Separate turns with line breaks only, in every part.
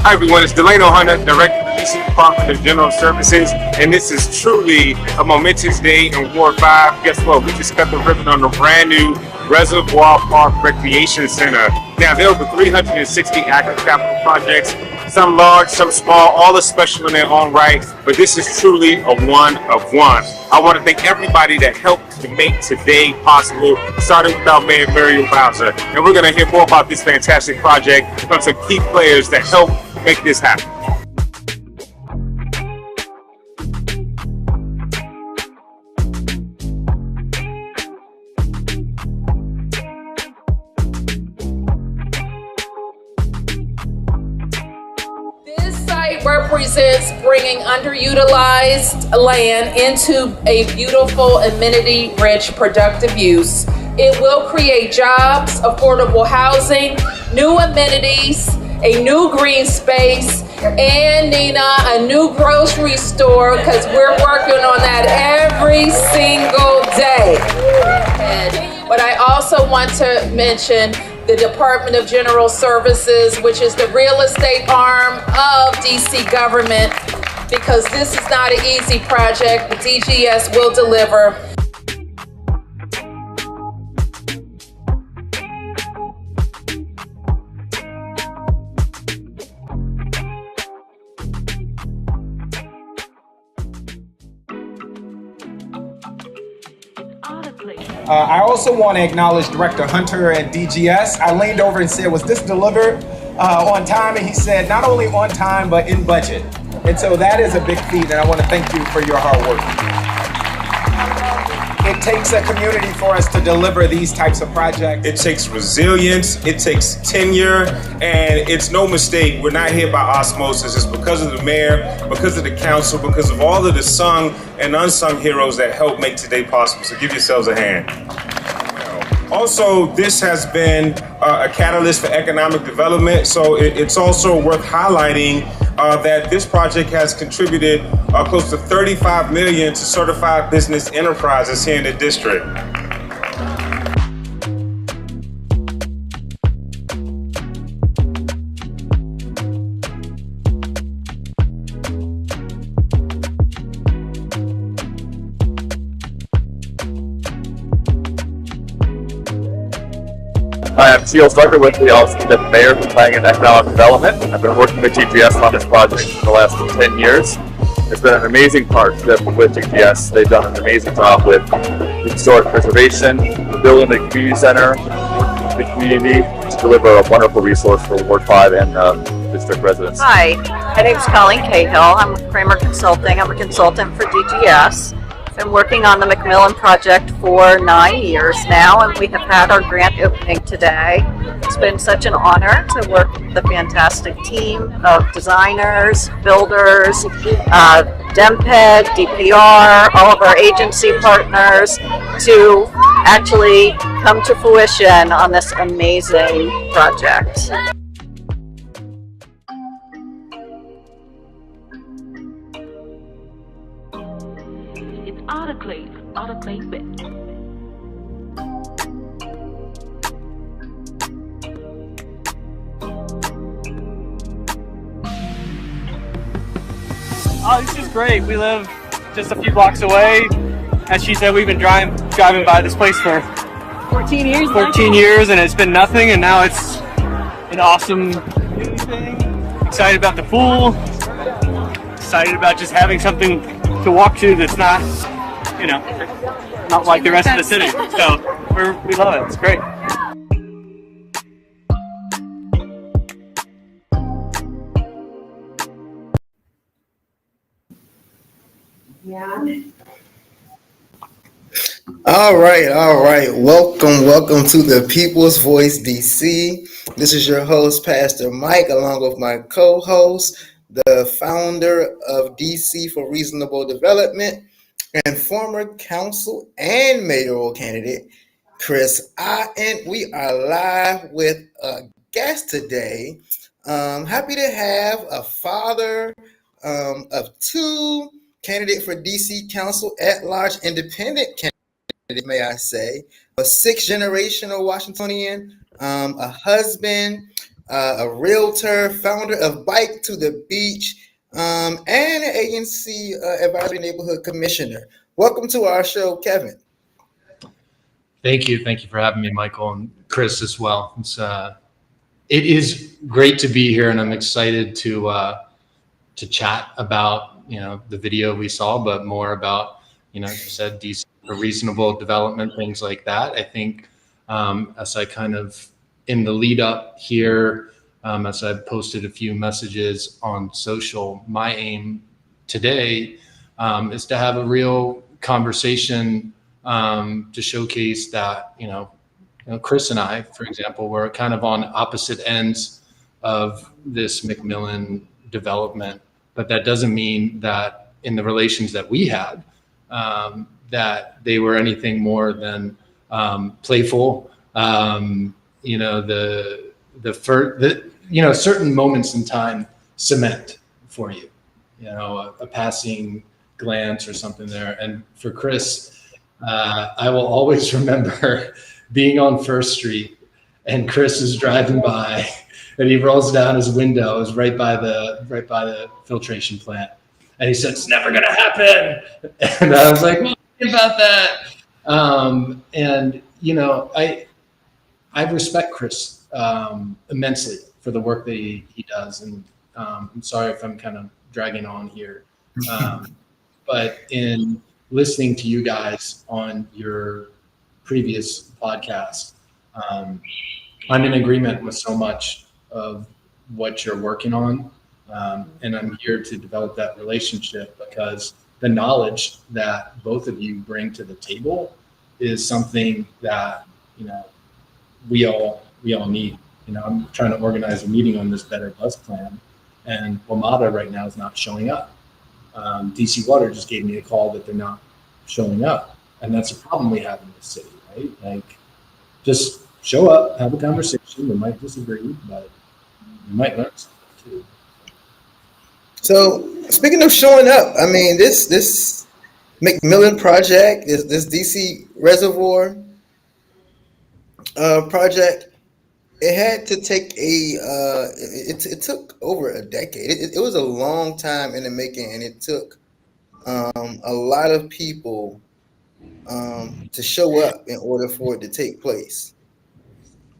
Hi everyone, it's Delano Hunter, Director of the DC Department of General Services, and this is truly a momentous day in Ward 5. Guess what? We just cut the ribbon on the brand new Reservoir Park Recreation Center. Now, there are over 360 active capital projects, some large, some small, all are special in their own right, but this is truly a one of one. I want to thank everybody that helped to make today possible, starting with our Mayor Muriel Bowser. And we're going to hear more about this fantastic project from some key players that helped make this happen.
This site represents bringing underutilized land into a beautiful, amenity-rich, productive use. It will create jobs, affordable housing, new amenities, a new green space, and Nina, a new grocery store, because we're working on that every single day. But I also want to mention the Department of General Services, which is the real estate arm of DC government, because this is not an easy project, but DGS will deliver.
I also want to acknowledge Director Hunter at DGS. I leaned over and said, was this delivered on time? And he said, not only on time, but in budget. And so that is a big feat, and I want to thank you for your hard work. It takes a community for us to deliver these types of projects.
It takes resilience, it takes tenure, and it's no mistake. We're not here by osmosis. It's because of the mayor, because of the council, because of all of the sung and unsung heroes that help make today possible. So give yourselves a hand. Also, this has been a catalyst for economic development, so it's also worth highlighting that this project has contributed close to $35 million to certified business enterprises here in the district.
Hi, I'm Teal Stucker with the Office of the Mayor for Planning and Economic Development. I've been working with DGS on this project for the last 10 years. It's been an amazing partnership with DGS. They've done an amazing job with historic preservation, building the community center, the community to deliver a wonderful resource for Ward 5 and district residents.
Hi, my name is Colleen Cahill. I'm with Kramer Consulting. I'm a consultant for DGS. Been working on the McMillan project for 9 years now, and we have had our grant opening today. It's been such an honor to work with the fantastic team of designers, builders, DEMPED, DPR, all of our agency partners to actually come to fruition on this amazing project.
Autoclave bit.
Oh, this is great. We live just a few blocks away. As she said, we've been driving by this place for
14 years.
14 years, and it's been nothing, and now it's an awesome new thing. Excited about the pool. Excited about just having something to walk to that's not, not like the rest of the city. So we love it. It's great.
Yeah.
All right. Welcome to the People's Voice DC. This is your host, Pastor Mike, along with my co-host, the founder of DC for Reasonable Development, and former council and mayoral candidate, Chris And we are live with a guest today. Happy to have a father of two, candidate for DC Council at Large, independent candidate, may I say, a sixth generational Washingtonian, a husband, a realtor, founder of Bike to the Beach, and an ANC advisory neighborhood commissioner. Welcome to our show, Kevin.
Thank you for having me, Michael, and Chris as well. It is great to be here, and I'm excited to chat about the video we saw, but more about you said decent or reasonable development, things like that. I think as I kind of in the lead up here, as I've posted a few messages on social, my aim today is to have a real conversation to showcase that Chris and I, for example, were kind of on opposite ends of this McMillan development, but that doesn't mean that in the relations that we had, that they were anything more than playful. Certain moments in time cement for you, a passing glance or something there. And for Chris, I will always remember being on First Street and Chris is driving by and he rolls down his window. It was right by the filtration plant. And he said, "It's never going to happen." And I was like, "Well, think about that." I respect Chris immensely for the work that he does. And I'm sorry if I'm kind of dragging on here. But in listening to you guys on your previous podcast, I'm in agreement with so much of what you're working on. And I'm here to develop that relationship because the knowledge that both of you bring to the table is something that, we all need. I'm trying to organize a meeting on this Better Bus Plan, and WMATA right now is not showing up. DC Water just gave me a call that they're not showing up. And that's a problem we have in this city, right? Like, just show up, have a conversation. We might disagree, but we might learn something too.
So speaking of showing up, I mean, this McMillan project, this DC Reservoir project, it had to take it took over a decade. It was a long time in the making, and it took a lot of people to show up in order for it to take place.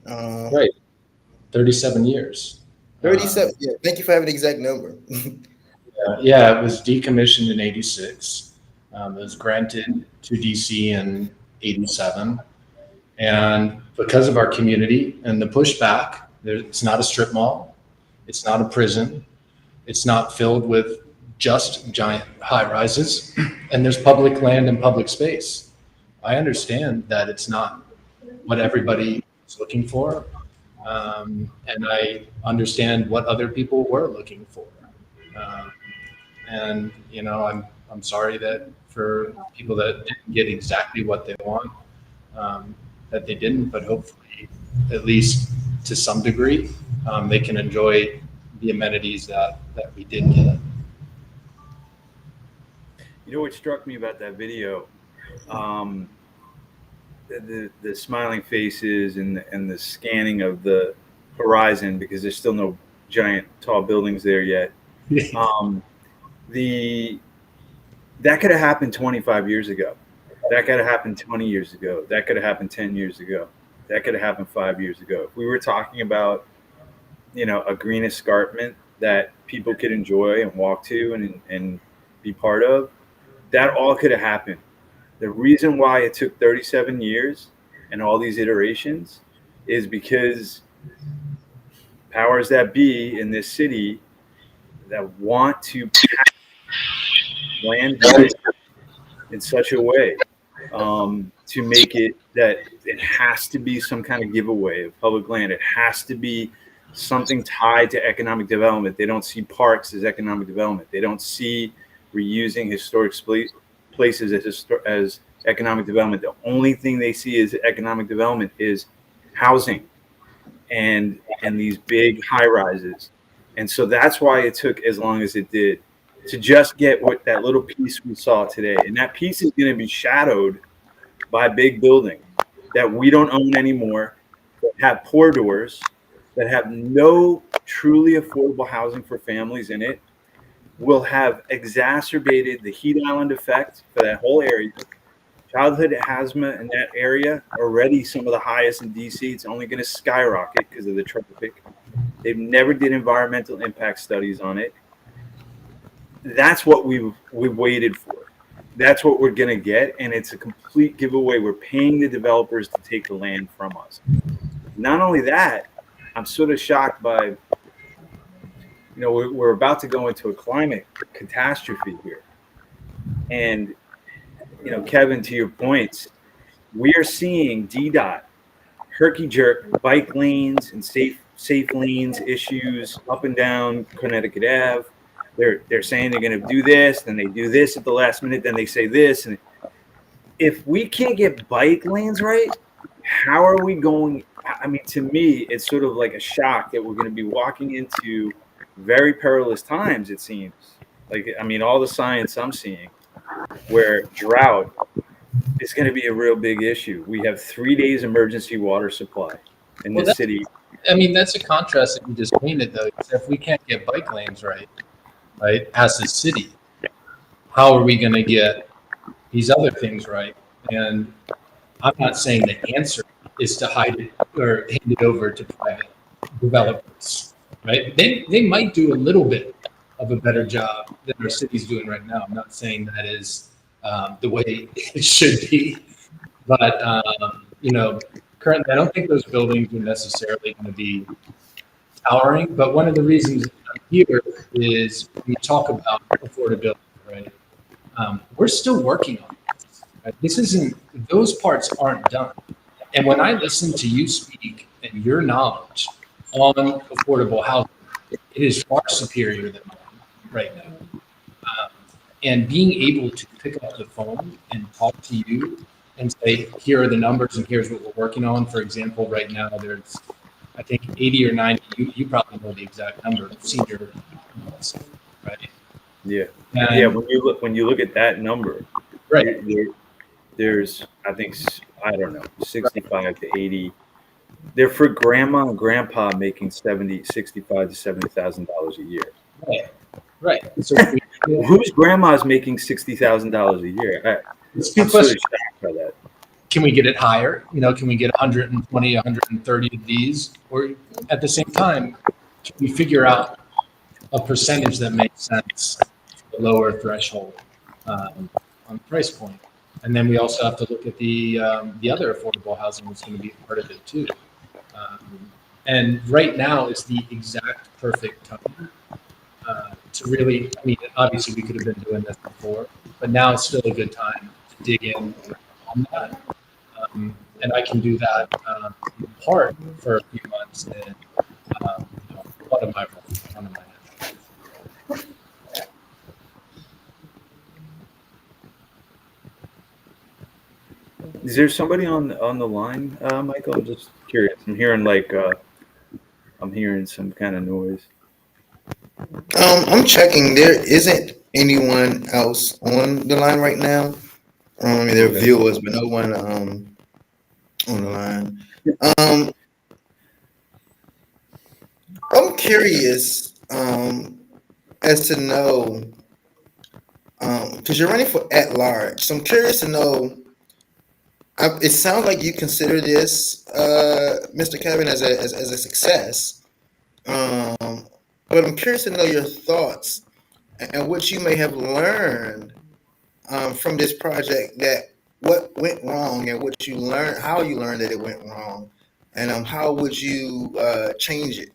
Right. 37 years.
37. Yeah. Thank you for having the exact number.
Yeah, it was decommissioned in 86. It was granted to DC in 87. And because of our community and the pushback, it's not a strip mall. It's not a prison. It's not filled with just giant high rises. And there's public land and public space. I understand that it's not what everybody is looking for. And I understand what other people were looking for. I'm sorry that for people that didn't get exactly what they want, that they didn't, but hopefully, at least to some degree, they can enjoy the amenities that we did get.
You know what struck me about that video? The smiling faces and the scanning of the horizon, because there's still no giant tall buildings there yet. That could have happened 25 years ago. That could have happened 20 years ago. That could have happened 10 years ago. That could have happened 5 years ago. If we were talking about, a green escarpment that people could enjoy and walk to and be part of, that all could have happened. The reason why it took 37 years and all these iterations is because powers that be in this city that want to land in such a way to make it that it has to be some kind of giveaway of public land. It has to be something tied to economic development. They don't see parks as economic development. They don't see reusing historic places as economic development. The only thing they see as economic development is housing and these big high rises. And so that's why it took as long as it did to just get what that little piece we saw today. And that piece is going to be shadowed by big buildings that we don't own anymore, that have poor doors, that have no truly affordable housing for families in it will have exacerbated the heat island effect for that whole area. Childhood asthma in that area, already some of the highest in DC. It's only going to skyrocket because of the traffic. They've never did environmental impact studies on it. That's what we've waited for. That's what we're going to get, and it's a complete giveaway. We're paying the developers to take the land from us. Not only that, I'm sort of shocked by, we're about to go into a climate catastrophe here. And, Kevin, to your points, we are seeing DDOT herky-jerk bike lanes and safe lanes issues up and down Connecticut Ave. They're saying they're going to do this, then they do this at the last minute, then they say this. And if we can't get bike lanes right, how are we going? I mean, to me, it's sort of like a shock that we're going to be walking into very perilous times, it seems. All the science I'm seeing where drought is going to be a real big issue. We have 3 days emergency water supply in the city.
That's a contrast that you just painted, though. If we can't get bike lanes right, as a city, how are we going to get these other things right? And I'm not saying the answer is to hide it or hand it over to private developers, right? They might do a little bit of a better job than our city's doing right now. I'm not saying that is the way it should be, but currently I don't think those buildings are necessarily going to be towering. But one of the reasons I'm here is we talk about affordability, right? We're still working on this. Right? This isn't; those parts aren't done. And when I listen to you speak and your knowledge on affordable housing, it is far superior than mine right now. And being able to pick up the phone and talk to you and say, here are the numbers and here's what we're working on. For example, right now there's, I think 80 or 90, you probably know the exact number of senior homes, right?
Yeah.
And
When you look at that number,
right.
There's, I think, I don't know, 65 to 80. They're for grandma and grandpa making $65,000 to $70,000 a year.
Right. So
whose grandma is making $60,000 a year? I'm sort of shocked by that.
Can we get it higher? Can we get 120, 130 of these? Or at the same time, can we figure out a percentage that makes sense, the lower threshold on the price point? And then we also have to look at the other affordable housing that's going to be part of it too. And right now is the exact perfect time to really, obviously we could have been doing this before, but now it's still a good time to dig in on that. And I can do that in part for a few months and one of my
Is there somebody on the line, Michael? I'm just curious. I'm hearing some kind of noise.
I'm checking. There isn't anyone else on the line right now. There are viewers, but no one on the line. I'm curious as to know, because you're running for at large. So I'm curious to know. It sounds like you consider this, Mr. Kevin, as a success. But I'm curious to know your thoughts and what you may have learned from this project, that what went wrong and what you learned, how you learned that it went wrong, and how would you change it?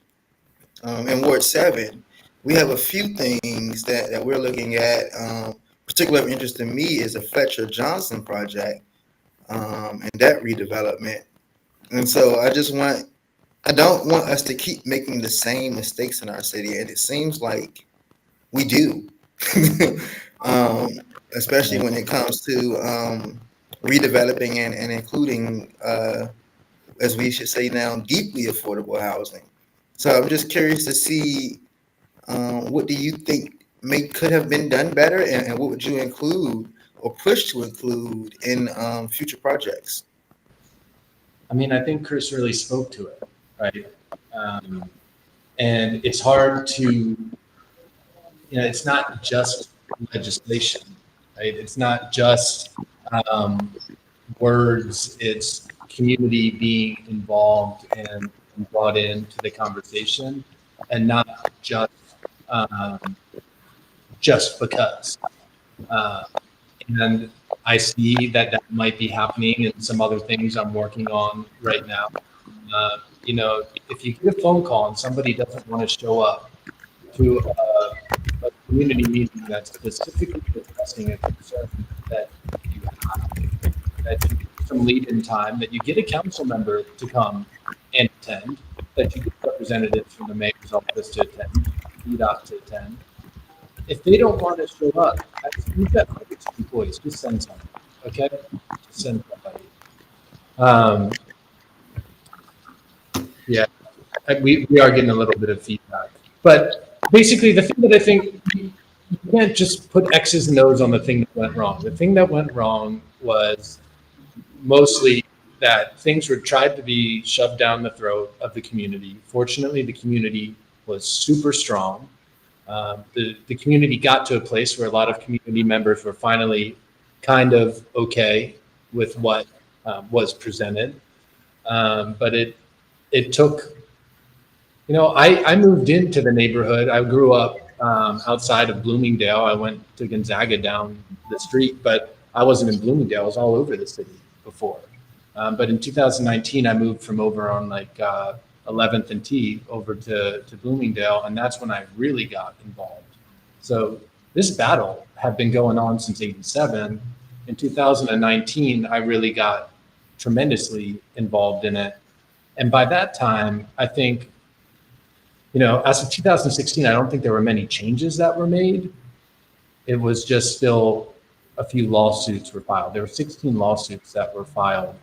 In Ward 7, we have a few things that we're looking at. Particular of interest to me is the Fletcher Johnson project and that redevelopment. And so I don't want us to keep making the same mistakes in our city, and it seems like we do, especially when it comes to redeveloping and including, as we should say now, deeply affordable housing. So I'm just curious to see what do you think could have been done better, and what would you include or push to include in future projects?
I think Chris really spoke to it, right? And it's hard to, it's not just legislation, right? It's not just words, it's community being involved and brought into the conversation, and not just because. And I see that might be happening in some other things I'm working on right now. If you get a phone call and somebody doesn't want to show up to a community meeting that's specifically addressing a concern that you have, that you get some lead-in time, that you get a council member to come and attend, that you get representatives from the mayor's office to attend, EDOT to attend. If they don't want to show up, you've got employees, just send somebody, okay? Just send somebody. Yeah, we are getting a little bit of feedback. But basically, the thing that I think, you can't just put X's and O's on the thing that went wrong. The thing that went wrong was mostly that things were tried to be shoved down the throat of the community. Fortunately, the community was super strong. The community got to a place where a lot of community members were finally kind of okay with what was presented. But it took, I moved into the neighborhood. I grew up outside of Bloomingdale. I went to Gonzaga down the street, but I wasn't in Bloomingdale. I was all over the city before. But in 2019, I moved from over on 11th and T over to Bloomingdale, and that's when I really got involved. So this battle had been going on since '87. In 2019, I really got tremendously involved in it. And by that time, I think, as of 2016, I don't think there were many changes that were made. It was just still a few lawsuits were filed. There were 16 lawsuits that were filed.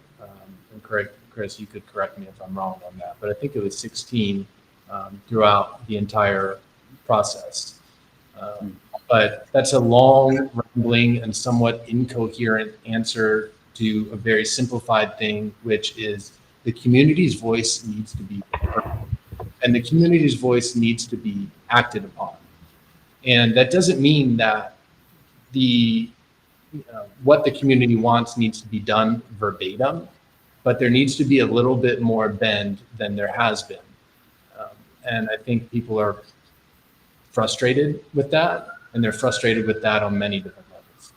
And Chris, you could correct me if I'm wrong on that, but I think it was 16 throughout the entire process. But that's a long, rambling, and somewhat incoherent answer to a very simplified thing, which is the community's voice needs to be heard, and the community's voice needs to be acted upon. And that doesn't mean that what the community wants needs to be done verbatim, but there needs to be a little bit more bend than there has been. And I think people are frustrated with that, and they're frustrated with that on many different levels.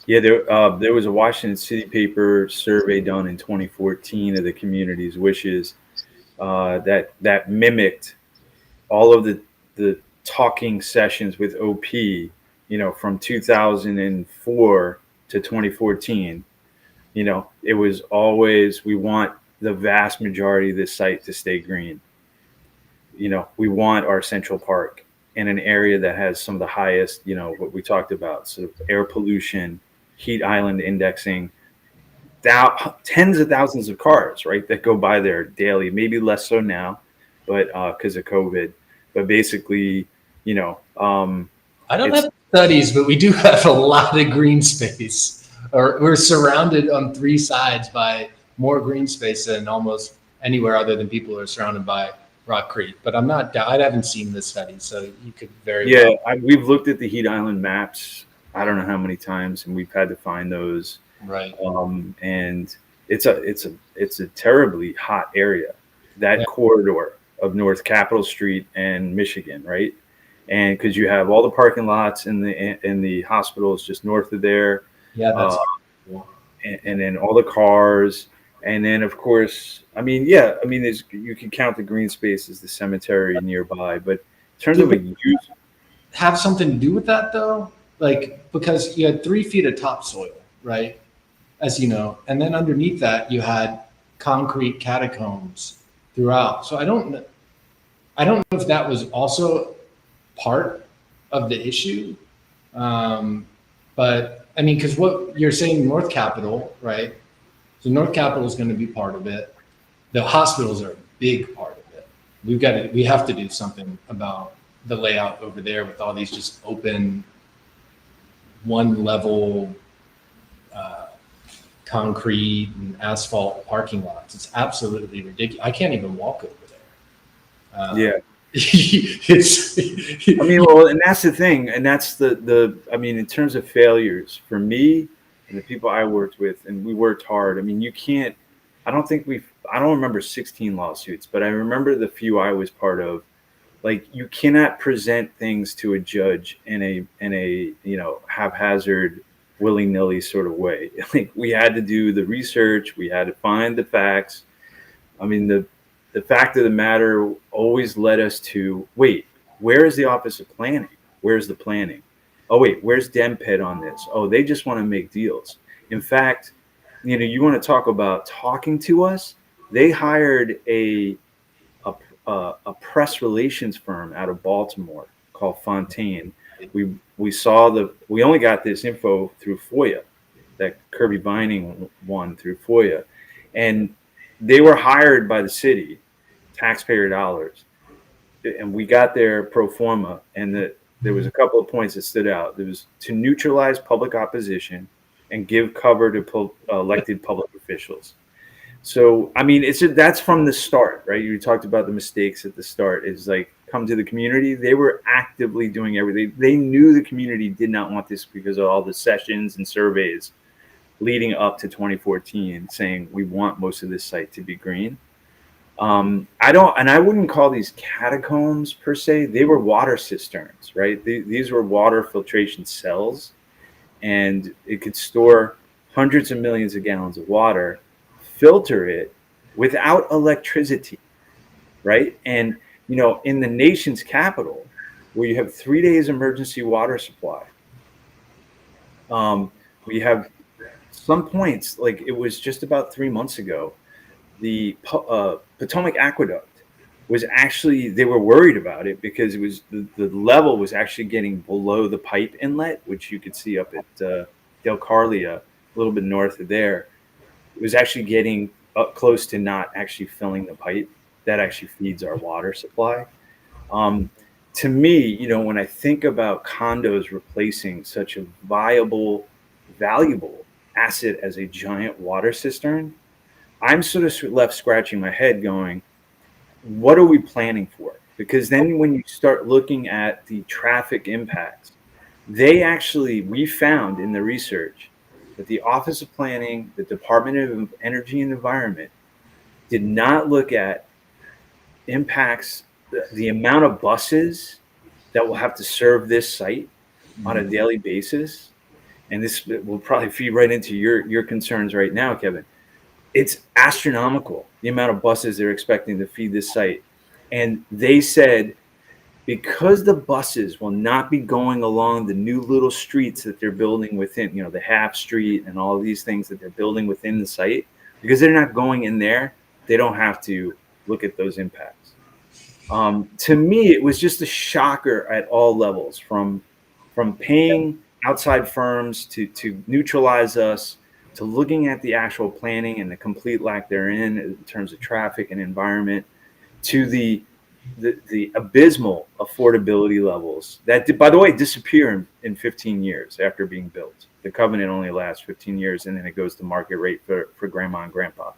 Yeah, there was a Washington City paper survey done in 2014 of the community's wishes that mimicked all of the talking sessions with OP, from 2004 to 2014. It was always, we want the vast majority of this site to stay green. We want our Central Park in an area that has some of the highest, what we talked about, so air pollution, heat island indexing, tens of thousands of cars, right, that go by there daily, maybe less so now, but because of COVID. But basically, I don't
have studies, but we do have a lot of green space. Or we're surrounded on three sides by more green space than almost anywhere other than people are surrounded by Rock Creek. But I haven't seen this study, so you could very well.
We've looked at the heat island maps, I don't know how many times, and we've had to find those.
Right.
And it's a terribly hot area, that corridor of North Capitol Street and Michigan, right? And because you have all the parking lots in the hospitals just north of there.
Yeah, that's
and then all the cars, and then of course, you can count the green space as the cemetery nearby, but in terms of a use,
have something to do with that though, because you had 3 feet of topsoil, right, as you know, and then underneath that you had concrete catacombs throughout. So I don't know if that was also part of the issue, but. Because what you're saying, North Capitol, right? So North Capitol is going to be part of it. The hospitals are a big part of it. We have to do something about the layout over there with all these just open, one level concrete and asphalt parking lots. It's absolutely ridiculous. I can't even walk over there.
Yeah.
It's.
I mean, well, and that's the thing, and that's the. I mean, in terms of failures, for me and the people I worked with, and we worked hard. I mean, you can't. I don't think I don't remember 16 lawsuits, but I remember the few I was part of. Like, you cannot present things to a judge in a haphazard, willy-nilly sort of way. Like, we had to do the research, we had to find the facts. I mean, the fact of the matter always led us to, wait, where is the Office of Planning? Where's the planning? Oh, wait, where's DemPed on this? Oh, they just want to make deals. In fact, you want to talk about talking to us? They hired a press relations firm out of Baltimore called Fontaine. We only got this info through FOIA, that Kirby Binding won through FOIA, and they were hired by the city, taxpayer dollars, and we got their pro forma, and there was a couple of points that stood out. There was to neutralize public opposition and give cover to elected public officials. So, I mean, that's from the start, right? You talked about the mistakes at the start. It's like, come to the community. They were actively doing everything. They knew the community did not want this because of all the sessions and surveys leading up to 2014 saying we want most of this site to be green. I wouldn't call these catacombs per se. They were water cisterns, right? These were water filtration cells, and it could store hundreds of millions of gallons of water, filter it without electricity, right? And in the nation's capital, where you have 3 days emergency water supply, we have some points, like it was just about 3 months ago, the Potomac Aqueduct was actually, they were worried about it because it was the level was actually getting below the pipe inlet, which you could see up at Del Carlia, a little bit north of there. It was actually getting up close to not actually filling the pipe that actually feeds our water supply. To me, when I think about condos replacing such a valuable asset as a giant water cistern, I'm sort of left scratching my head going, what are we planning for? Because then when you start looking at the traffic impacts, we found in the research that the Office of Planning, the Department of Energy and Environment, did not look at impacts, the amount of buses that will have to serve this site on a daily basis. And this will probably feed right into your concerns right now, Kevin. It's astronomical, the amount of buses they're expecting to feed this site. And they said, because the buses will not be going along the new little streets that they're building within, the half street and all of these things that they're building within the site, because they're not going in there, they don't have to look at those impacts. To me, it was just a shocker at all levels, from paying outside firms to neutralize us, to looking at the actual planning and the complete lack therein in terms of traffic and environment, to the abysmal affordability levels that, by the way, disappear in 15 years after being built. The covenant only lasts 15 years, and then it goes to market rate for grandma and grandpa.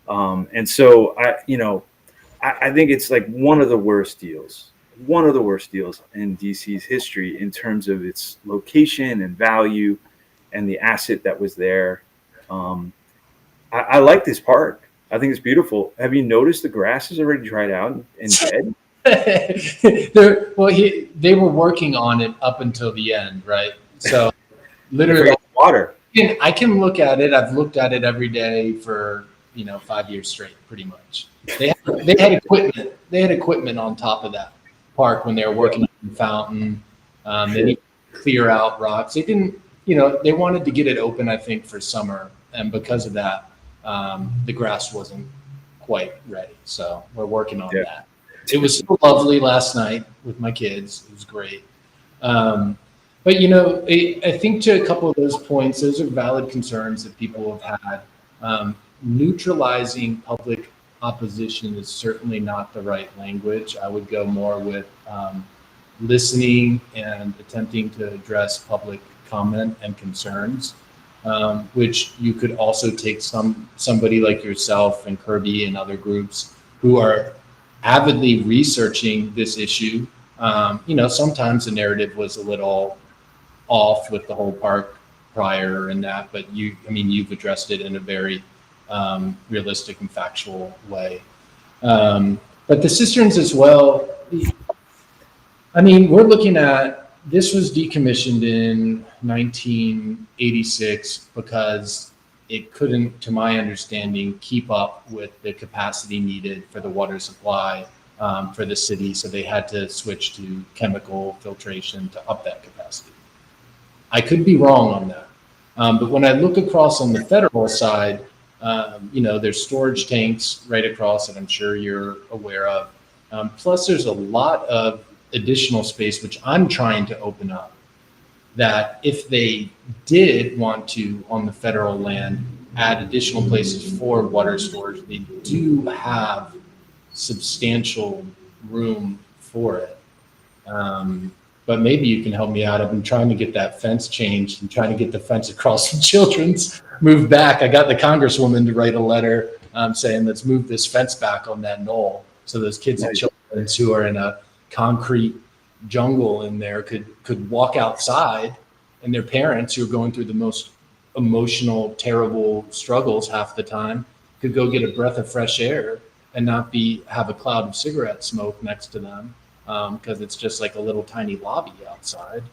And so I think it's like one of the worst deals in DC's history in terms of its location and value and the asset that was there. I like this park. I think it's beautiful. Have you noticed the grass is already dried out and dead?
They were working on it up until the end, right? So literally
water.
I can look at it. I've looked at it every day for 5 years straight, pretty much. They had equipment. They had equipment on top of that park when they were working on the fountain. They needed to clear out rocks. They didn't. They wanted to get it open, I think, for summer, and because of that, the grass wasn't quite ready. So we're working on that. It was so lovely last night with my kids. It was great. But I think to a couple of those points, those are valid concerns that people have had. Neutralizing public opposition is certainly not the right language. I would go more with listening and attempting to address public comment and concerns. which you could also take somebody like yourself and Kirby and other groups who are avidly researching this issue. Sometimes the narrative was a little off with the whole park prior and that, but you've addressed it in a very realistic and factual way. But the cisterns as well, we're looking at, this was decommissioned in 1986 because it couldn't, to my understanding, keep up with the capacity needed for the water supply for the city. So they had to switch to chemical filtration to up that capacity. I could be wrong on that. But when I look across on the federal side, there's storage tanks right across that I'm sure you're aware of. Plus there's a lot of additional space, which I'm trying to open up, that if they did want to, on the federal land, add additional places for water storage, they do have substantial room for it. But maybe you can help me out. I've been trying to get that fence changed and trying to get the fence across the Children's moved back. I got the Congresswoman to write a letter saying, let's move this fence back on that knoll so those kids and children who are in a concrete jungle in there could walk outside, and their parents, who are going through the most emotional, terrible struggles half the time, could go get a breath of fresh air and not have a cloud of cigarette smoke next to them, because it's just like a little tiny lobby outside.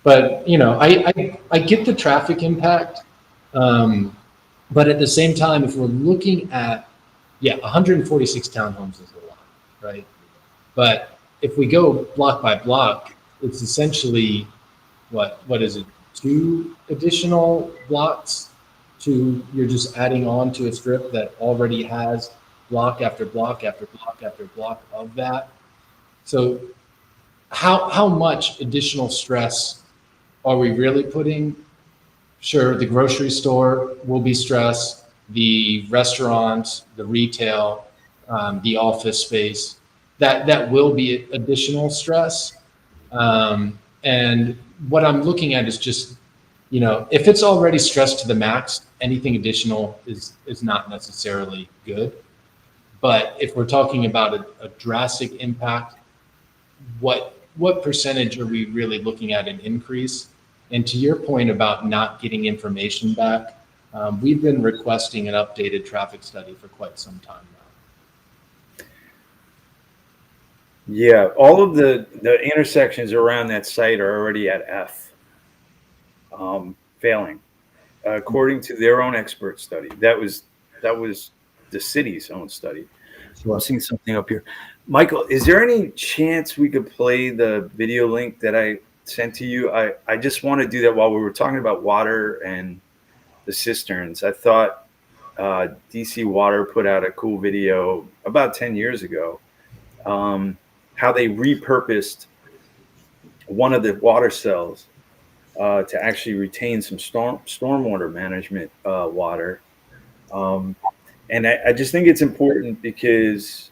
But I get the traffic impact, but at the same time, if we're looking at 146 townhomes is a lot, right? But if we go block by block, it's essentially what is it? 2 additional blocks you're just adding on to a strip that already has block after block after block after block of that. So how much additional stress are we really putting? Sure, the grocery store will be stressed, the restaurants, the retail, the office space, that will be additional stress. And what I'm looking at is just, if it's already stressed to the max, anything additional is not necessarily good. But if we're talking about a drastic impact, what percentage are we really looking at an increase? And to your point about not getting information back, we've been requesting an updated traffic study for quite some time now.
Yeah, all of the intersections around that site are already at F, failing, according to their own expert study. That was the city's own study. So I'm seeing something up here. Michael, is there any chance we could play the video link that I sent to you? I just want to do that while we were talking about water and the cisterns. I thought DC Water put out a cool video about 10 years ago, how they repurposed one of the water cells to actually retain some stormwater management water. And I just think it's important because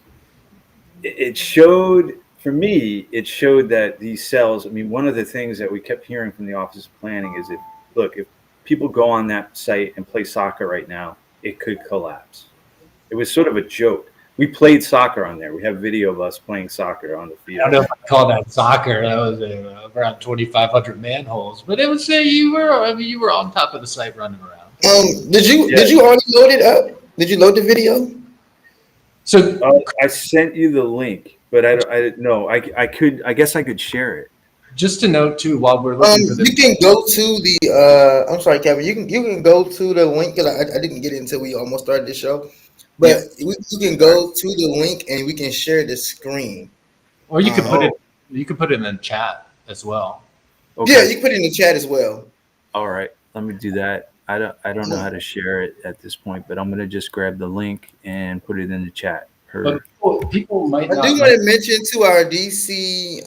it showed, for me, it showed that these cells, one of the things that we kept hearing from the Office of Planning is if people go on that site and play soccer right now, it could collapse. It was sort of a joke. We played soccer on there. We have video of us playing soccer on the field.
I don't know if I call that soccer. That was around 2,500 manholes. But it would say you were on top of the site running around.
Did you already load it up? Did you load the video?
So
I sent you the link, but I could. I guess I could share it.
Just to note too, while we're looking for this,
you can go to the. I'm sorry, Kevin. You can go to the link because I didn't get it until we almost started the show. But you can go to the link and we can share the screen.
Or you can put it. You can put it in the chat as well.
Okay.
Yeah, you can put it in the chat as well.
All right, let me do that. I don't know how to share it at this point, but I'm gonna just grab the link and put it in the chat.
But people might.
I do want to mention to our DC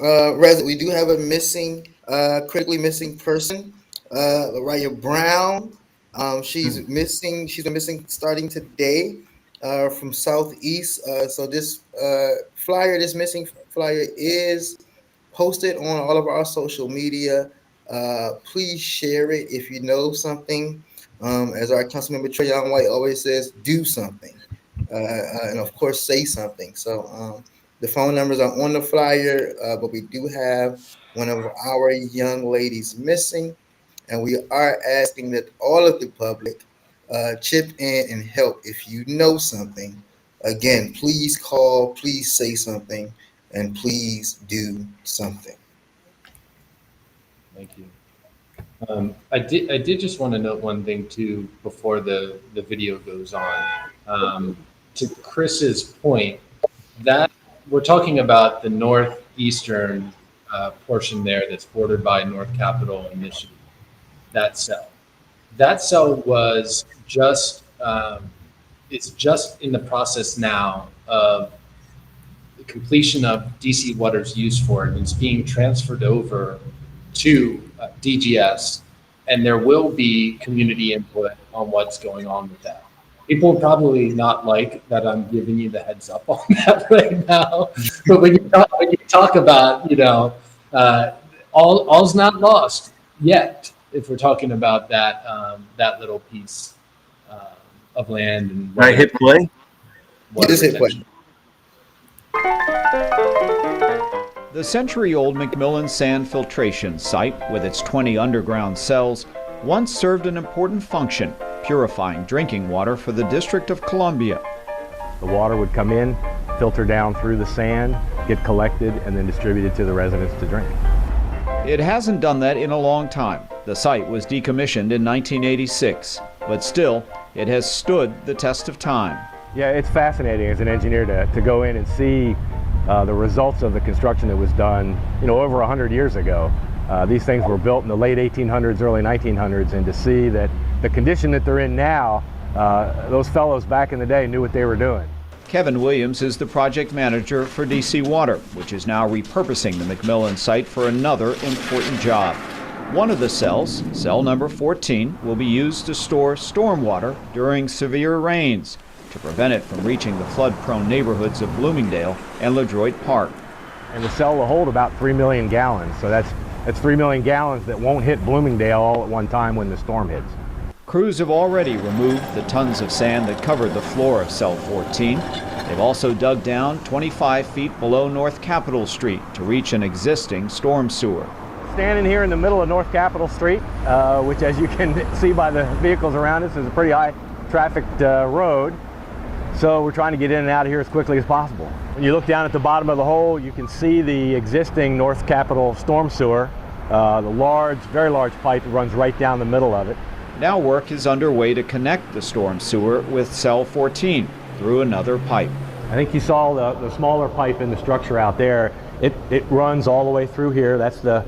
resident, we do have a missing, critically missing person, Raya Brown. She's missing. She's been missing starting today from Southeast. So this missing flyer is post it on all of our social media. Please share it if you know something. As our Councilmember Trey Young White always says, do something. And of course, say something. So the phone numbers are on the flyer, but we do have one of our young ladies missing. And we are asking that all of the public chip in and help. If you know something, again, please call, please say something, and please do something.
Thank you. I did just want to note one thing too before the video goes on. To Chris's point, that we're talking about the northeastern portion there that's bordered by North Capitol and Michigan. That cell was just it's just in the process now of the completion of DC Water's use for it, and it's being transferred over to DGS, and there will be community input on what's going on with that. People will probably not like that I'm giving you the heads up on that right now, but when you talk about, all's not lost yet. If we're talking about that that little piece of land, and
Can I hit play?
Just hit play.
The century-old McMillan Sand Filtration Site, with its 20 underground cells, once served an important function, purifying drinking water for the District of Columbia.
The water would come in, filter down through the sand, get collected, and then distributed to the residents to drink.
It hasn't done that in a long time. The site was decommissioned in 1986, but still, it has stood the test of time.
Yeah, it's fascinating as an engineer to go in and see the results of the construction that was done, over 100 years ago. These things were built in the late 1800s, early 1900s, and to see that the condition that they're in now, those fellows back in the day knew what they were doing.
Kevin Williams is the project manager for DC Water, which is now repurposing the McMillan site for another important job. One of the cells, cell number 14, will be used to store stormwater during severe rains to prevent it from reaching the flood-prone neighborhoods of Bloomingdale and LaDroit Park.
And the cell will hold about 3 million gallons, so that's 3 million gallons that won't hit Bloomingdale all at one time when the storm hits.
Crews have already removed the tons of sand that covered the floor of cell 14. They've also dug down 25 feet below North Capitol Street to reach an existing storm sewer.
Standing here in the middle of North Capitol Street, which, as you can see by the vehicles around us, is a pretty high trafficked road. So we're trying to get in and out of here as quickly as possible. When you look down at the bottom of the hole, you can see the existing North Capitol storm sewer, the very large pipe that runs right down the middle of it.
Now work is underway to connect the storm sewer with cell 14 through another pipe.
I think you saw the smaller pipe in the structure out there. It runs all the way through here. That's the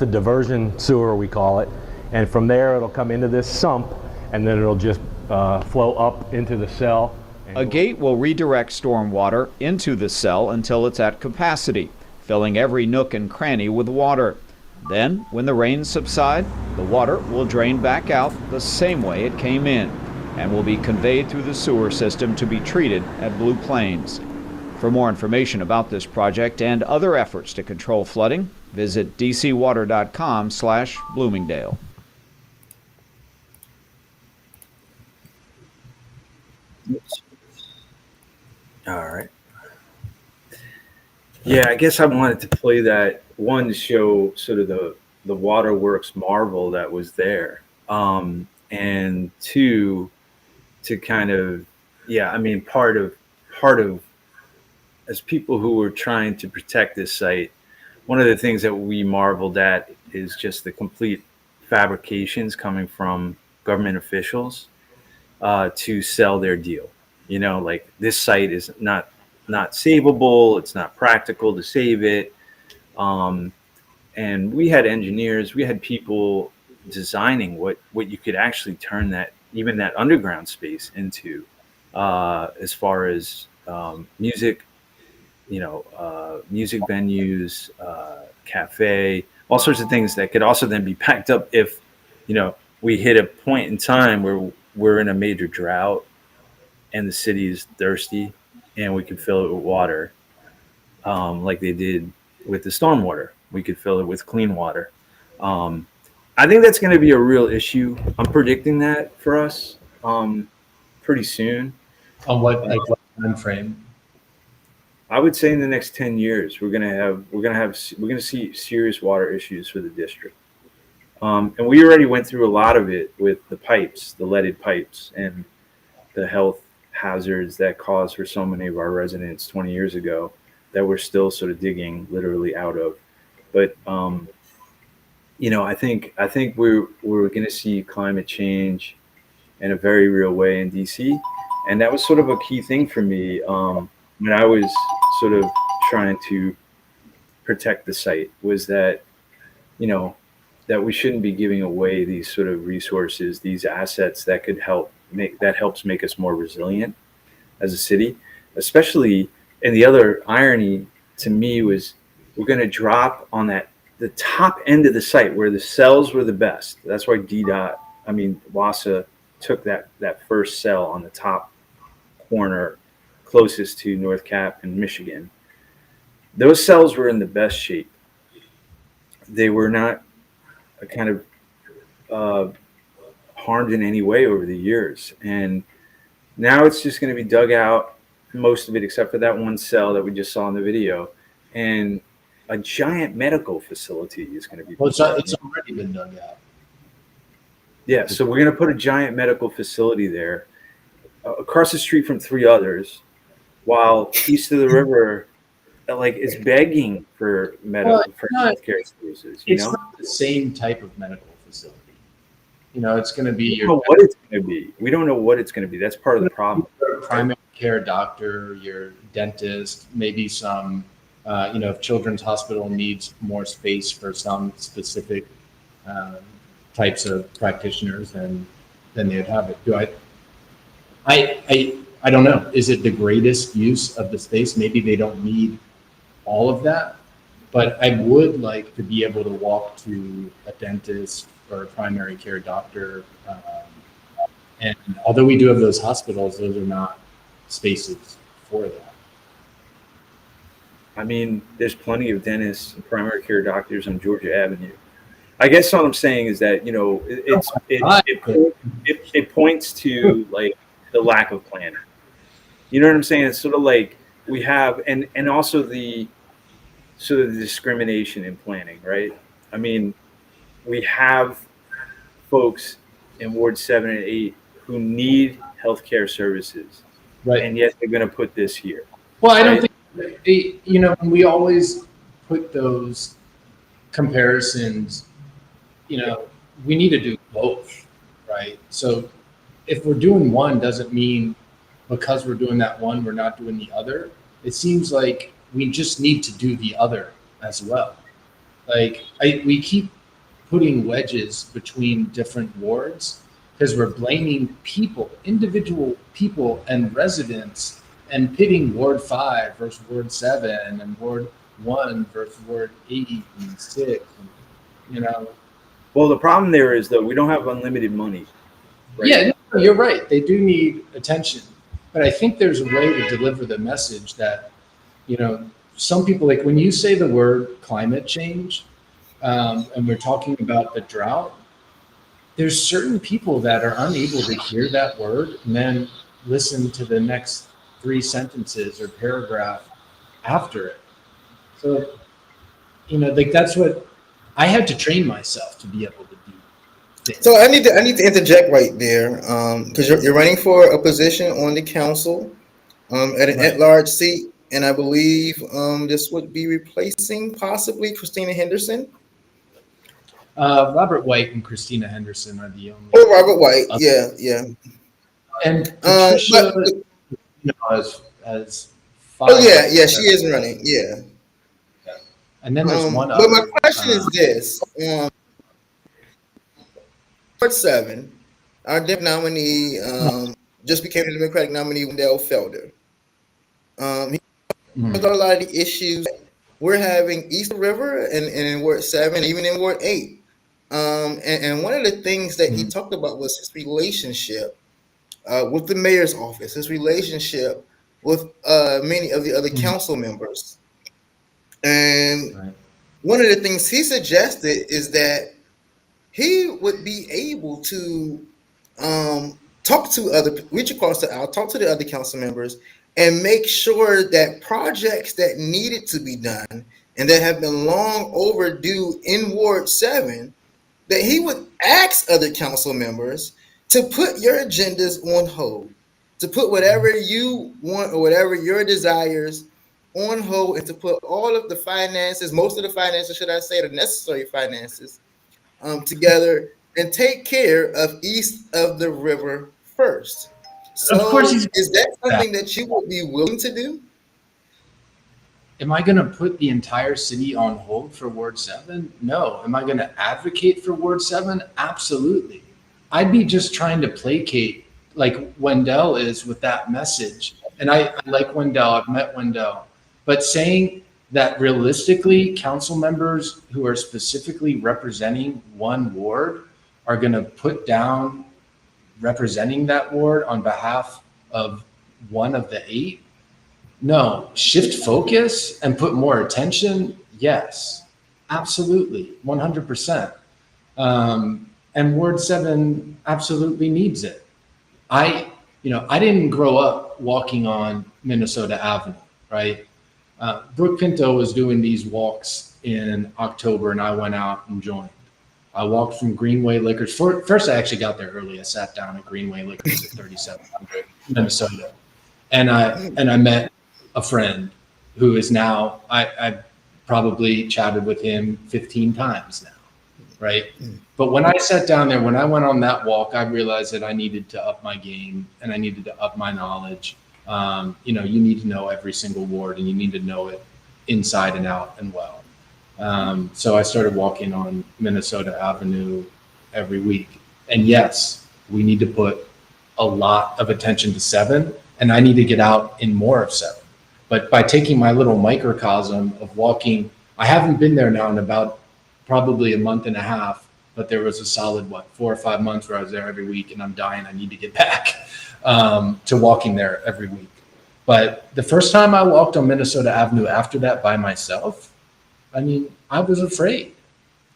diversion sewer, we call it. And from there it'll come into this sump, and then it'll just flow up into the cell.
A gate will redirect storm water into the cell until it's at capacity, filling every nook and cranny with water. Then, when the rains subside, the water will drain back out the same way it came in and will be conveyed through the sewer system to be treated at Blue Plains. For more information about this project and other efforts to control flooding, visit dcwater.com/Bloomingdale.
Oops. All right. Yeah, I guess I wanted to play that one to show sort of the waterworks marvel that was there, and two, to kind of, part of as people who were trying to protect this site, one of the things that we marveled at is just the complete fabrications coming from government officials to sell their deal. Like, this site is not savable. It's not practical to save it. And we had engineers, we had people designing what you could actually turn that underground space into, as far as music, music venues, cafe, all sorts of things that could also then be packed up if, we hit a point in time where we're in a major drought and the city is thirsty, and we can fill it with water, like they did with the stormwater. we could fill it with clean water. I think that's going to be a real issue. I'm predicting that for us pretty soon.
On what time frame?
I would say in the next 10 years, we're going to see serious water issues for the district. And we already went through a lot of it with the pipes, the leaded pipes, and the health hazards that caused for so many of our residents 20 years ago that we're still sort of digging literally out of. But I think we're going to see climate change in a very real way in DC, and that was sort of a key thing for me when I was sort of trying to protect the site, was that that we shouldn't be giving away these sort of resources, these assets that could helps make us more resilient as a city, especially. And the other irony to me was we're going to drop on the top end of the site where the cells were the best. That's why WASA took that first cell on the top corner closest to North Cap and Michigan. Those cells were in the best shape. They were not kind of harmed in any way over the years. And now it's just going to be dug out, most of it except for that one cell that we just saw in the video. And a giant medical facility is going to be.
Well, it's already been dug out.
Yeah, so we're going to put a giant medical facility there, across the street from 3 others, while east of the river, is begging for healthcare services.
It's not the same type of medical facility. It's going to be
We don't know what it's going to be. We don't know what it's going to be. That's part of the problem.
Your primary care doctor, your dentist, maybe some. If Children's Hospital needs more space for some specific types of practitioners, then they'd have it. I don't know. Is it the greatest use of the space? Maybe they don't need all of that, but I would like to be able to walk to a dentist or a primary care doctor. And although we do have those hospitals, those are not spaces for that.
I mean, there's plenty of dentists and primary care doctors on Georgia Avenue. I guess what I'm saying is that it points to the lack of planning. You know what I'm saying? It's sort of like we have, and also the sort of the discrimination in planning, right? I mean, we have folks in Ward 7 and 8 who need healthcare services,
right?
And yet they're going to put this here.
Well, I don't think we always put those comparisons. We need to do both, right? So if we're doing one, doesn't mean because we're doing that one, we're not doing the other. It seems like we just need to do the other as well. We keep putting wedges between different wards because we're blaming individual people and residents, and pitting Ward 5 versus Ward 7 and Ward 1 versus Ward 8 and 6.
Well, the problem there is that we don't have unlimited money. Right?
Yeah, no, you're right. They do need attention. But I think there's a way to deliver the message that, some people, like when you say the word climate change, and we're talking about the drought, there's certain people that are unable to hear that word and then listen to the next 3 sentences or paragraph after it. So, that's what I had to train myself to be able to do.
So I need to interject right there, because you're running for a position on the council at an at-large seat, and I believe this would be replacing possibly Christina Henderson.
Robert White and Christina Henderson are the only.
Oh, Robert White, yeah.
And Patricia, as
oh yeah, she is running, yeah.
And then there's one
other. But my question is this: Ward 7, our Dem nominee just became the Democratic nominee, Wendell Felder. He got a lot of the issues we're having east of the river and in Ward 7, even in Ward 8. And one of the things that he talked about was his relationship with the mayor's office, his relationship with many of the other council members. And one of the things he suggested is that he would be able to reach across the aisle, talk to the other council members, and make sure that projects that needed to be done and that have been long overdue in Ward 7, that he would ask other council members to put your agendas on hold, to put whatever you want or whatever your desires on hold, and to put all of the finances, most of the finances, should I say, the necessary finances, together and take care of east of the river first. So
Of course
is that something that you would be willing to do?
Am I going to put the entire city on hold for Ward 7? No. Am I going to advocate for Ward 7? Absolutely. I'd be just trying to placate like Wendell is with that message. And I like Wendell. I've met Wendell. But saying that realistically, council members who are specifically representing one ward are going to put down representing that ward on behalf of one of the 8? No. Shift focus and put more attention? Yes, absolutely, 100%. And Ward 7 absolutely needs it. I didn't grow up walking on Minnesota Avenue, right? Brooke Pinto was doing these walks in October, and I went out and joined. I walked from Greenway Liquors. First, I actually got there early. I sat down at Greenway Liquors at 3700 Minnesota, and I met a friend who is now, I probably chatted with him 15 times now, right? But when I sat down there, when I went on that walk, I realized that I needed to up my game and I needed to up my knowledge. You need to know every single ward, and you need to know it inside and out and well. So I started walking on Minnesota Avenue every week. And yes, we need to put a lot of attention to 7, and I need to get out in more of 7. But by taking my little microcosm of walking, I haven't been there now in about probably a month and a half, but there was a solid, 4 or 5 months where I was there every week, and I'm dying. I need to get back to walking there every week. But the first time I walked on Minnesota Avenue after that by myself, I was afraid.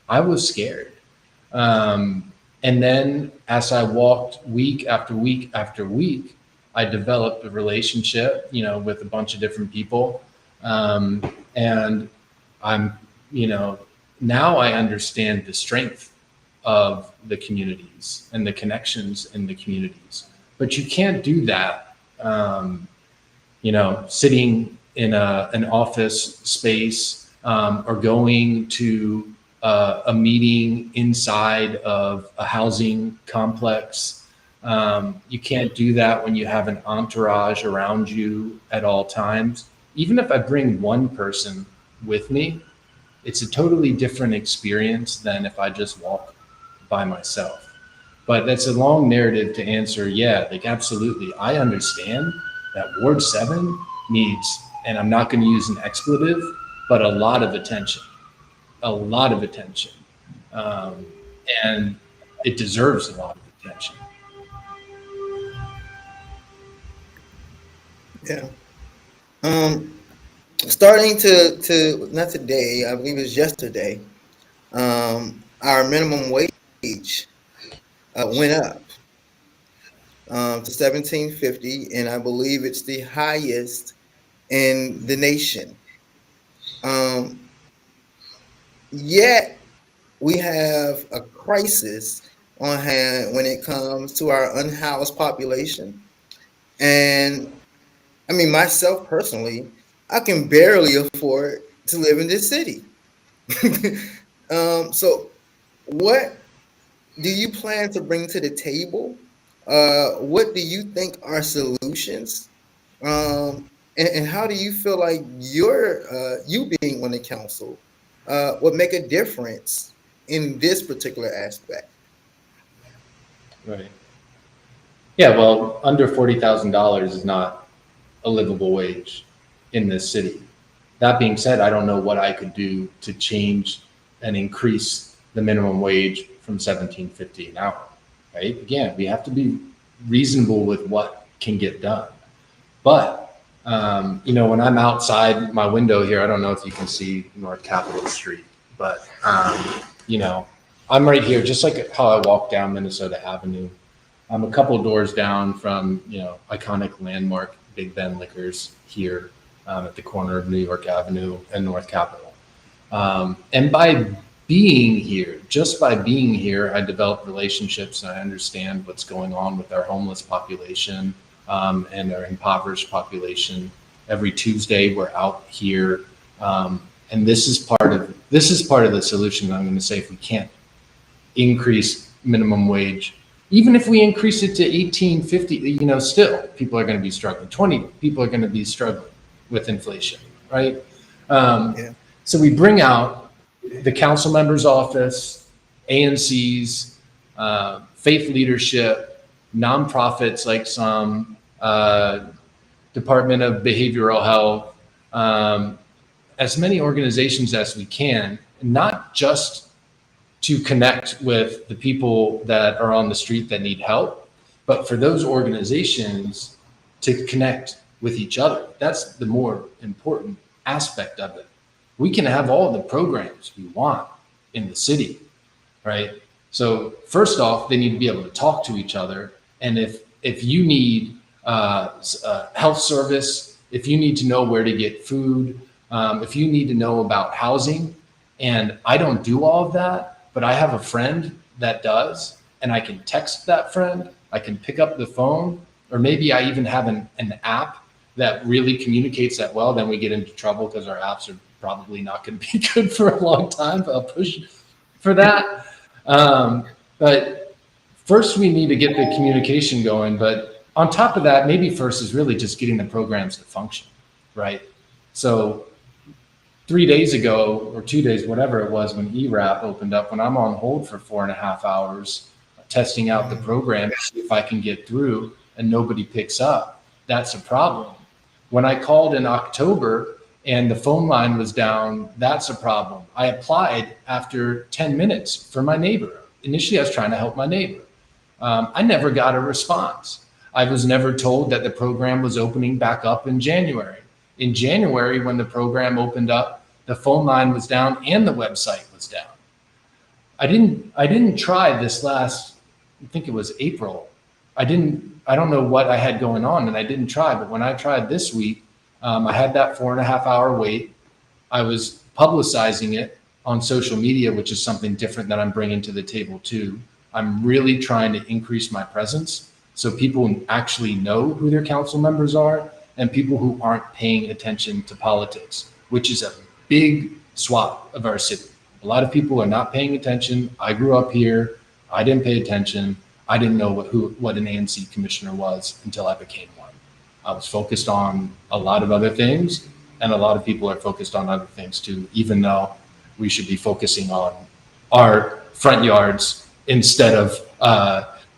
I was scared. And then as I walked week after week after week, I developed a relationship, with a bunch of different people. And I'm, now I understand the strength of the communities and the connections in the communities. But you can't do that, sitting in an office space, or going to a meeting inside of a housing complex. You can't do that when you have an entourage around you at all times. Even if I bring one person with me, it's a totally different experience than if I just walk by myself. But that's a long narrative to answer. Yeah, absolutely. I understand that Ward 7 needs, and I'm not going to use an expletive, but a lot of attention, and it deserves a lot of attention.
Yeah. Starting to not today, I believe it was yesterday, our minimum wage went up to $17.50, and I believe it's the highest in the nation. Yet we have a crisis on hand when it comes to our unhoused population. And myself personally, I can barely afford to live in this city. So what do you plan to bring to the table? What do you think are solutions? And how do you feel like you being on the council would make a difference in this particular aspect?
Right. Yeah, well, under $40,000 is not a livable wage in this city. That being said, I don't know what I could do to change and increase the minimum wage from $17.50 an hour, right? Again, we have to be reasonable with what can get done. But when I'm outside my window here, I don't know if you can see North Capitol Street. but you know, I'm right here, just like how I walk down Minnesota Avenue. I'm a couple doors down from, you know, iconic landmark Big Ben Liquors here at the corner of New York Avenue and North Capitol. And by being here, just by being here, I develop relationships and I understand what's going on with our homeless population and our impoverished population. Every Tuesday, we're out here, and this is part of the solution. I'm going to say, if we can't increase minimum wage, even if we increase it to $18.50, you know, still people are going to be struggling. 20 people are going to be struggling with inflation, right? So we bring out the council member's office, ANCs, faith leadership, nonprofits like some, Department of Behavioral Health, as many organizations as we can, not just to connect with the people that are on the street that need help, but for those organizations to connect with each other. That's the more important aspect of it. We can have all the programs we want in the city, right? So first off, they need to be able to talk to each other. And if you need health service, if you need to know where to get food, if you need to know about housing, and I don't do all of that, but I have a friend that does, and I can text that friend, I can pick up the phone, or maybe I even have an app that really communicates that well. Then we get into trouble because our apps are probably not going to be good for a long time, but I'll push for that. But first we need to get the communication going. But on top of that, maybe first is really just getting the programs to function, right? So 3 days ago or 2 days, whatever it was, when ERAP opened up, when I'm on hold for 4.5 hours testing out the program to see if I can get through and nobody picks up, that's a problem. When I called in October and the phone line was down, that's a problem. I applied after 10 minutes for my neighbor. Initially, I was trying to help my neighbor. I never got a response. I was never told that the program was opening back up in January. In January, when the program opened up, the phone line was down and the website was down. I didn't try this last, I think it was April. I don't know what I had going on and I didn't try, but when I tried this week, I had that 4.5 hour wait. I was publicizing it on social media, which is something different that I'm bringing to the table too. I'm really trying to increase my presence so people actually know who their council members are and people who aren't paying attention to politics, which is a big swath of our city. A lot of people are not paying attention. I grew up here. I didn't pay attention. I didn't know what an ANC commissioner was until I became one. I was focused on a lot of other things, and a lot of people are focused on other things too, even though we should be focusing on our front yards instead of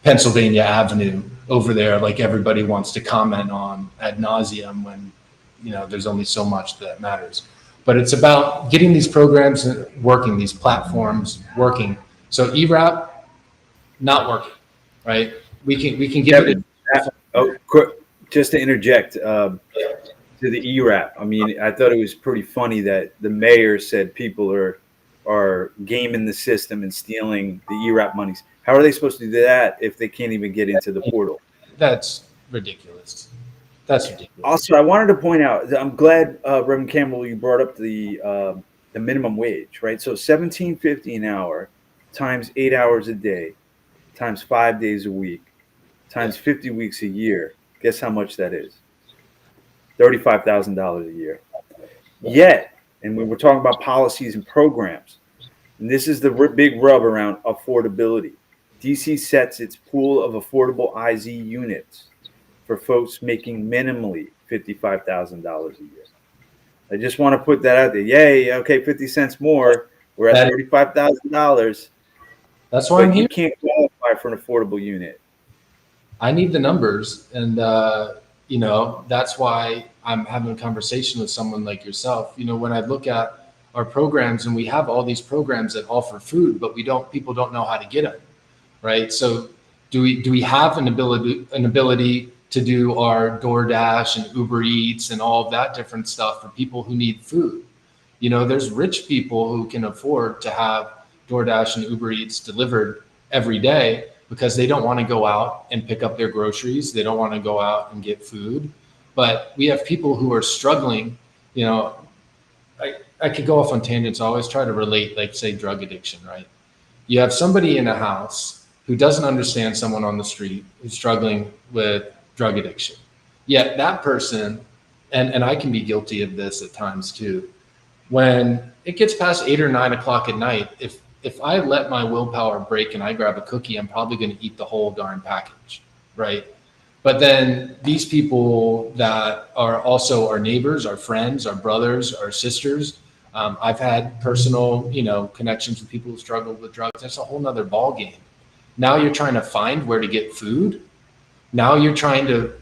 Pennsylvania Avenue over there, like everybody wants to comment on ad nauseum when, you know, there's only so much that matters. But it's about getting these programs working, these platforms working. So ERAP, not working, right? We can give it.
Just to interject to the ERAP. I mean, I thought it was pretty funny that the mayor said people are gaming the system and stealing the ERAP monies. How are they supposed to do that if they can't even get into the portal?
That's ridiculous. That's ridiculous.
Also, I wanted to point out, I'm glad, Reverend Campbell, you brought up the minimum wage, right? So $17.50 an hour times 8 hours a day times 5 days a week times 50 weeks a year. Guess how much that is? $35,000 a year. Yet, and when we're talking about policies and programs, and this is the big rub around affordability, DC sets its pool of affordable IZ units for folks making minimally $55,000 a year. I just want to put that out there. Yay, okay, 50 cents more. We're at $35,000.
That's why I'm here.
You can't qualify for an affordable unit.
I need the numbers, and you know, that's why I'm having a conversation with someone like yourself. You know, when I look at our programs, and we have all these programs that offer food, but people don't know how to get them, right? So do we have an ability to do our DoorDash and Uber Eats and all of that different stuff for people who need food? You know, there's rich people who can afford to have DoorDash and Uber Eats delivered every day because they don't want to go out and pick up their groceries. They don't want to go out and get food. But we have people who are struggling. You know, I could go off on tangents. I always try to relate, like, say, drug addiction, right? You have somebody in a house who doesn't understand someone on the street who's struggling with drug addiction. Yet that person, and I can be guilty of this at times too, when it gets past 8 or 9 o'clock at night, if I let my willpower break and I grab a cookie, I'm probably going to eat the whole darn package, right? But then these people that are also our neighbors, our friends, our brothers, our sisters, I've had personal, you know, connections with people who struggle with drugs. That's a whole nother ball game. Now you're trying to find where to get food. Now you're trying to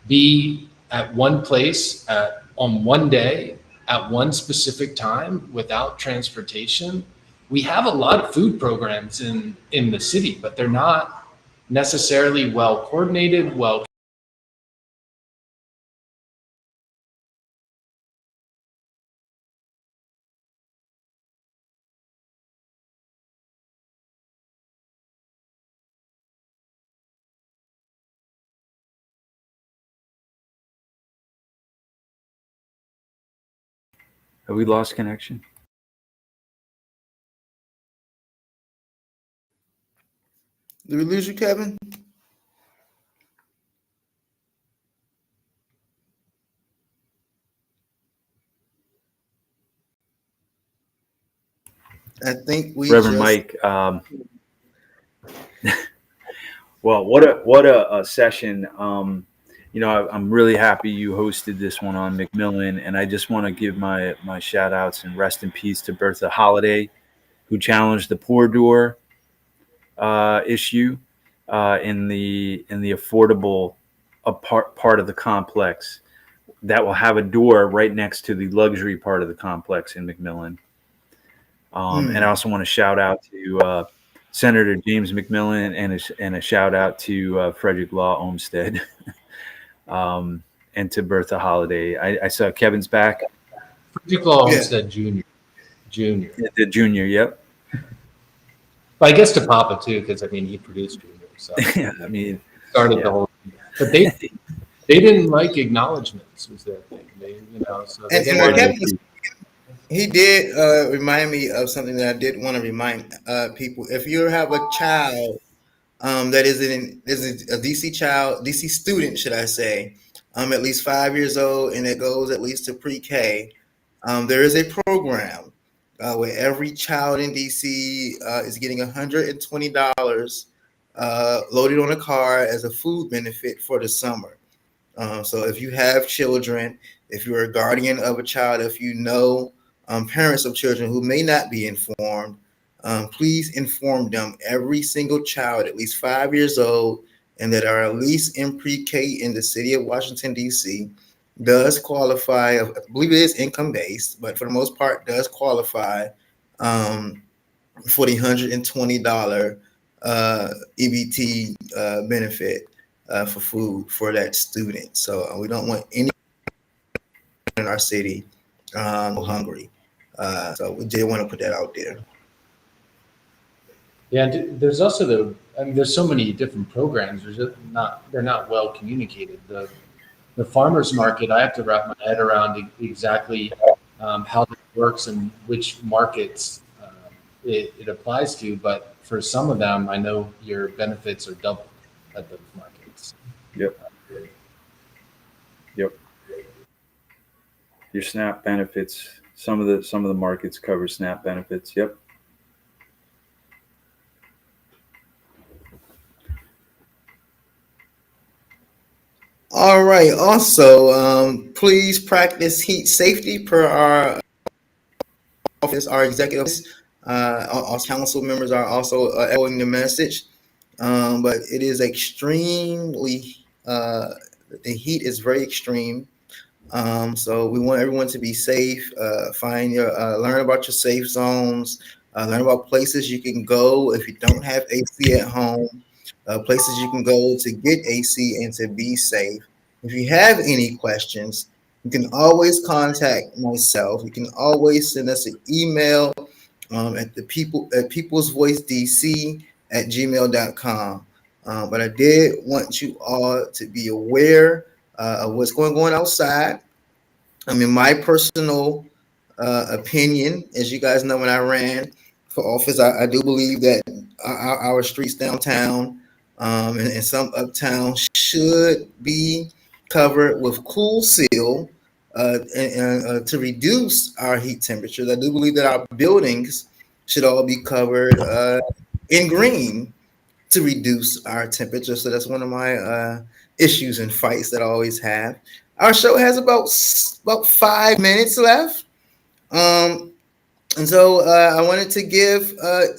be at one place on one day at one specific time without transportation. We have a lot of food programs in the city, but they're not necessarily well coordinated, well.
Have we lost connection?
Did we lose you, Kevin? I think we
Reverend Mike. Well, what a session. You know, I'm really happy you hosted this one on McMillan, and I just want to give my shout outs and rest in peace to Bertha Holiday, who challenged the Poor Door issue in the affordable part of the complex that will have a door right next to the luxury part of the complex in McMillan. And I also want to shout out to Senator James McMillan and a shout out to Frederick Law Olmsted and to Bertha Holiday. I saw Kevin's back.
Frederick Law Olmsted Jr.
The junior, yep.
But I guess to Papa too, because I mean he produced Junior, so
yeah, I mean
started the whole thing. But they didn't like acknowledgments, was their thing. They, you know, so they
he did remind me of something that I did want to remind people. If you have a child that is a DC student, should I say, at least 5 years old, and it goes at least to pre-K, there is a program where every child in DC is getting $120 loaded on a car as a food benefit for the summer. So if you have children, if you're a guardian of a child, if you know parents of children who may not be informed, please inform them. Every single child at least 5 years old and that are at least in pre-K in the city of Washington, D.C. does qualify. I believe it is income-based, but for the most part does qualify for the $120 EBT benefit for food for that student. So we don't want anyone in our city hungry. So we did want to put that out there.
Yeah, there's also there's so many different programs. They're not well communicated. The farmers market, I have to wrap my head around exactly how it works and which markets it applies to. But for some of them, I know your benefits are doubled at those markets.
Yep. Your SNAP benefits. Some of the markets cover SNAP benefits. Yep.
All right. Also, please practice heat safety per our office. Our executives, our council members are also echoing the message. But it is extremely. The heat is very extreme. So we want everyone to be safe. Learn about your safe zones. Learn about places you can go if you don't have AC at home. Places you can go to get AC and to be safe. If you have any questions, You can always contact myself. You can always send us an email at peoplesvoicedc@gmail.com. But I did want you all to be aware of what's going on outside. I mean, my personal opinion, as you guys know, when I ran for office, I do believe that our streets downtown and some uptown should be covered with cool seal to reduce our heat temperatures. I do believe that our buildings should all be covered in green to reduce our temperature. So that's one of my issues and fights that I always have. Our show has about 5 minutes left. And so I wanted to give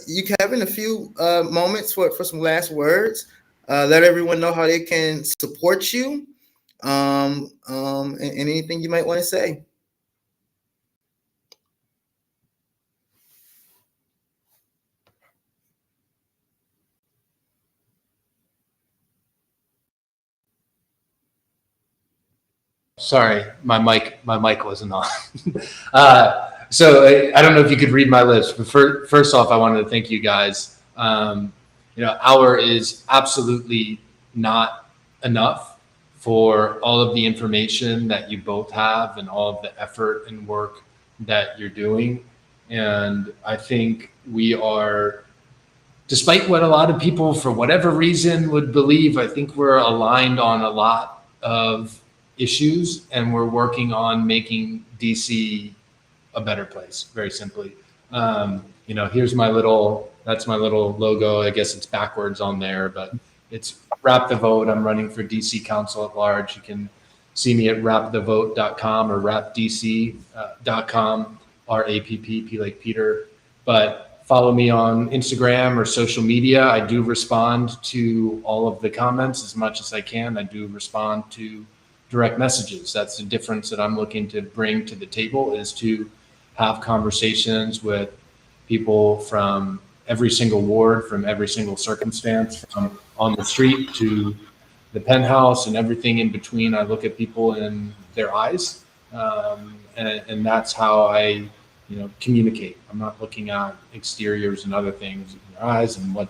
you, Kevin, a few moments for some last words. Let everyone know how they can support you and anything you might want to say.
Sorry, my mic wasn't on. So I don't know if you could read my lips, but first off, I wanted to thank you guys. Hour is absolutely not enough for all of the information that you both have and all of the effort and work that you're doing. And I think we are, despite what a lot of people, for whatever reason, would believe, I think we're aligned on a lot of issues, and we're working on making DC a better place, very simply. Here's that's my little logo. I guess it's backwards on there, but it's Wrap the Vote. I'm running for DC Council at Large. You can see me at rapthevote.com or rapdc.com, RAPP, like Peter. But follow me on Instagram or social media. I do respond to all of the comments as much as I can. I do respond to direct messages. That's the difference that I'm looking to bring to the table, is to have conversations with people from every single ward, from every single circumstance, from on the street to the penthouse and everything in between. I look at people in their eyes, and that's how I communicate. I'm not looking at exteriors and other things in their eyes and I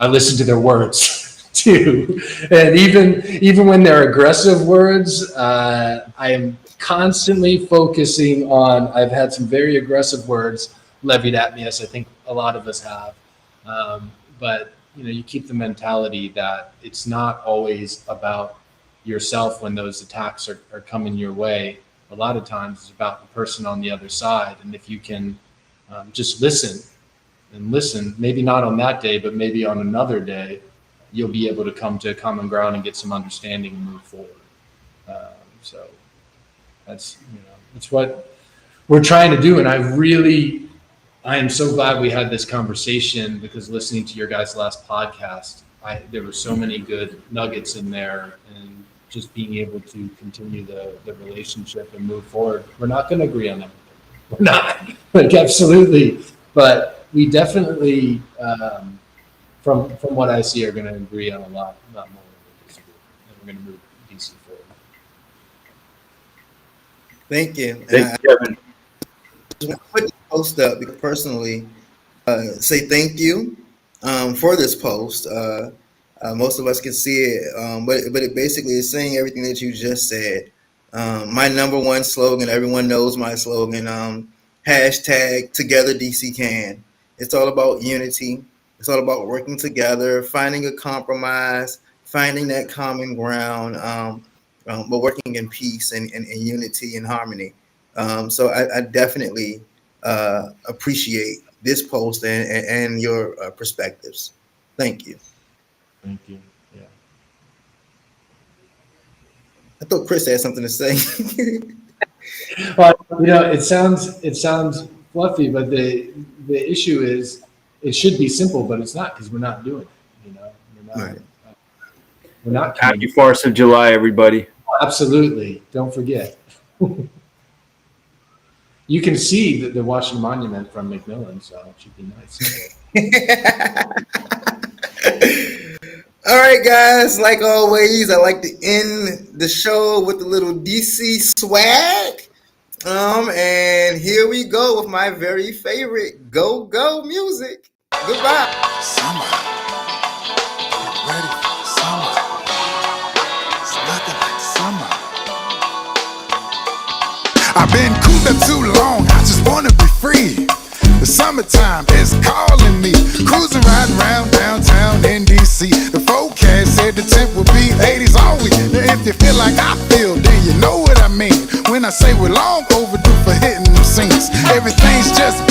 listen to their words too. And even when they're aggressive words, I am constantly focusing on, I've had some very aggressive words levied at me, as I think a lot of us have. But you keep the mentality that it's not always about yourself when those attacks are coming your way. A lot of times it's about the person on the other side. And if you can just listen, maybe not on that day, but maybe on another day, you'll be able to come to a common ground and get some understanding and move forward. So that's what we're trying to do. And I am so glad we had this conversation, because listening to your guys' last podcast, there were so many good nuggets in there, and just being able to continue the relationship and move forward. We're not going to agree on everything. We're not, absolutely. But we definitely, from what I see, are going to agree on a lot more than we disagree. And we're going to move DC forward.
Thank you.
Thank you, Kevin.
I put this post up because personally say thank you for this post. Most of us can see it, but it basically is saying everything that you just said. My number one slogan, everyone knows my slogan, hashtag Together DC Can. It's all about unity. It's all about working together, finding a compromise, finding that common ground, but working in peace and unity and harmony. So I definitely appreciate this post and your perspectives. Thank you.
Thank you. Yeah.
I thought Chris had something to say.
Well, it sounds fluffy, but the issue is it should be simple, but it's not, because we're not doing it. We're not.
Happy 4th of July, everybody.
Absolutely. Don't forget. You can see the Washington Monument from McMillan, so it should be nice.
All right, guys. Like always, I like to end the show with a little DC swag. And here we go with my very favorite go music. Goodbye.
Summer. Get ready for the summer. It's nothing like summer. I've been cooped up too long. I just wanna be free. The summertime is calling me. Cruising riding around downtown in DC. The forecast said the temp will be 80s all week. Now if you feel like I feel, then you know what I mean. When I say we're long overdue for hitting them scenes, everything's just